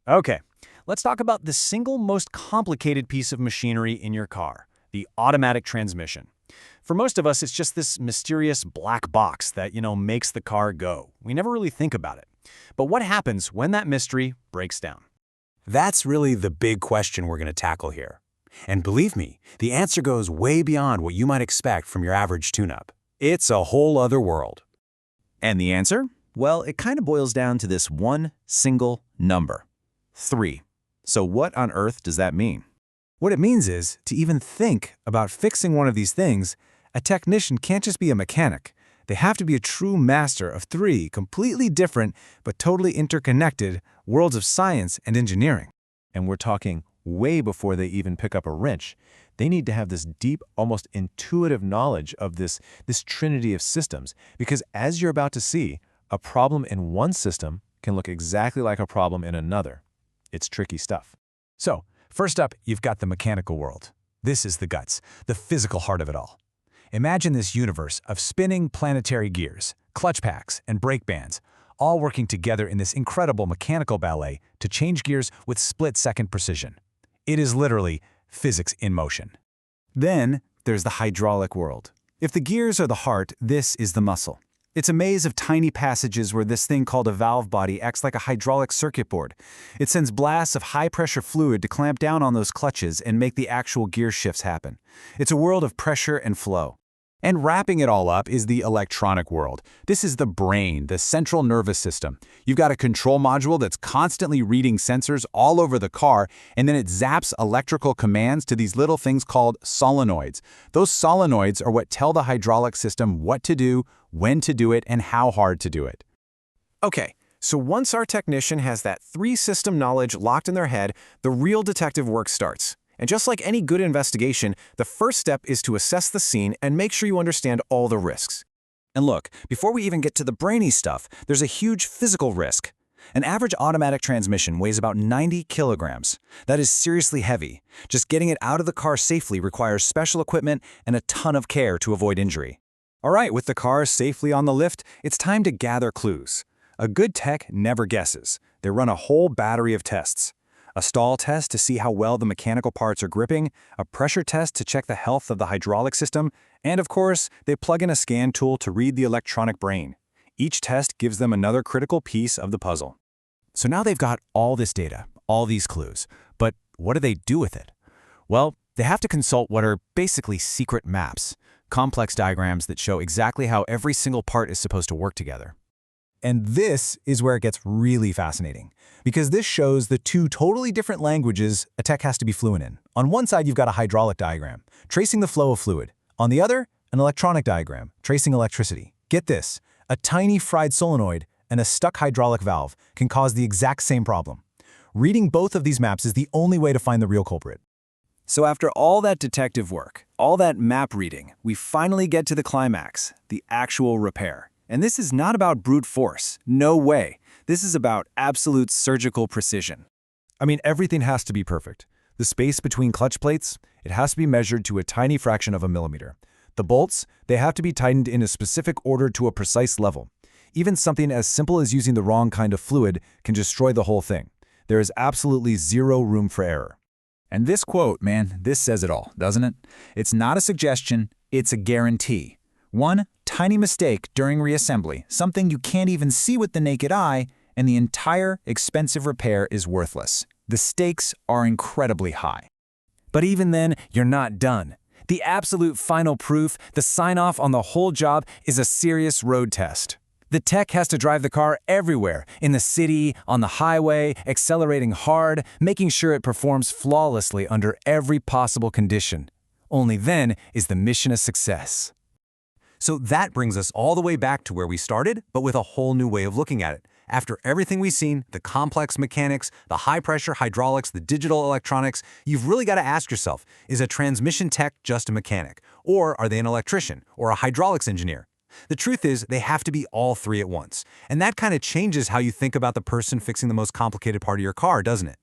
Okay, let's talk about the single most complicated piece of machinery in your car, the automatic transmission. For most of us, it's just this mysterious black box that, makes the car go. We never really think about it. But what happens when that mystery breaks down? That's really the big question we're going to tackle here. And believe me, the answer goes way beyond what you might expect from your average tune-up. It's a whole other world. And the answer? Well, it kind of boils down to this one single number. 3. So what on earth does that mean? What it means is, to even think about fixing one of these things, a technician can't just be a mechanic. They have to be a true master of 3 completely different but totally interconnected worlds of science and engineering. And we're talking way before they even pick up a wrench. They need to have this deep, almost intuitive knowledge of this trinity of systems, because as you're about to see, a problem in one system can look exactly like a problem in another. It's tricky stuff. So, first up, you've got the mechanical world. This is the guts, the physical heart of it all. Imagine this universe of spinning planetary gears, clutch packs, and brake bands, all working together in this incredible mechanical ballet to change gears with split-second precision. It is literally physics in motion. Then there's the hydraulic world. If the gears are the heart, this is the muscle. It's a maze of tiny passages where this thing called a valve body acts like a hydraulic circuit board. It sends blasts of high-pressure fluid to clamp down on those clutches and make the actual gear shifts happen. It's a world of pressure and flow. And wrapping it all up is the electronic world. This is the brain, the central nervous system. You've got a control module that's constantly reading sensors all over the car, and then it zaps electrical commands to these little things called solenoids. Those solenoids are what tell the hydraulic system what to do, when to do it, and how hard to do it. Okay, so once our technician has that 3-system knowledge locked in their head, the real detective work starts. And just like any good investigation, the first step is to assess the scene and make sure you understand all the risks. And look, before we even get to the brainy stuff, there's a huge physical risk. An average automatic transmission weighs about 90 kilograms. That is seriously heavy. Just getting it out of the car safely requires special equipment and a ton of care to avoid injury. All right, with the car safely on the lift, it's time to gather clues. A good tech never guesses. They run a whole battery of tests. A stall test to see how well the mechanical parts are gripping, a pressure test to check the health of the hydraulic system, and of course, they plug in a scan tool to read the electronic brain. Each test gives them another critical piece of the puzzle. So now they've got all this data, all these clues, but what do they do with it? Well, they have to consult what are basically secret maps, complex diagrams that show exactly how every single part is supposed to work together. And this is where it gets really fascinating, because this shows the 2 totally different languages a tech has to be fluent in. On one side, you've got a hydraulic diagram, tracing the flow of fluid. On the other, an electronic diagram, tracing electricity. Get this, a tiny fried solenoid and a stuck hydraulic valve can cause the exact same problem. Reading both of these maps is the only way to find the real culprit. So after all that detective work, all that map reading, we finally get to the climax, the actual repair. And this is not about brute force. No way. This is about absolute surgical precision. I mean, everything has to be perfect. The space between clutch plates, it has to be measured to a tiny fraction of a millimeter. The bolts, they have to be tightened in a specific order to a precise level. Even something as simple as using the wrong kind of fluid can destroy the whole thing. There is absolutely zero room for error. And this quote, man, this says it all, doesn't it? It's not a suggestion, it's a guarantee. One tiny mistake during reassembly, something you can't even see with the naked eye, and the entire expensive repair is worthless. The stakes are incredibly high. But even then, you're not done. The absolute final proof, the sign-off on the whole job, is a serious road test. The tech has to drive the car everywhere, in the city, on the highway, accelerating hard, making sure it performs flawlessly under every possible condition. Only then is the mission a success. So that brings us all the way back to where we started, but with a whole new way of looking at it. After everything we've seen, the complex mechanics, the high-pressure hydraulics, the digital electronics, you've really got to ask yourself, is a transmission tech just a mechanic? Or are they an electrician or a hydraulics engineer? The truth is, they have to be all 3 at once. And that kind of changes how you think about the person fixing the most complicated part of your car, doesn't it?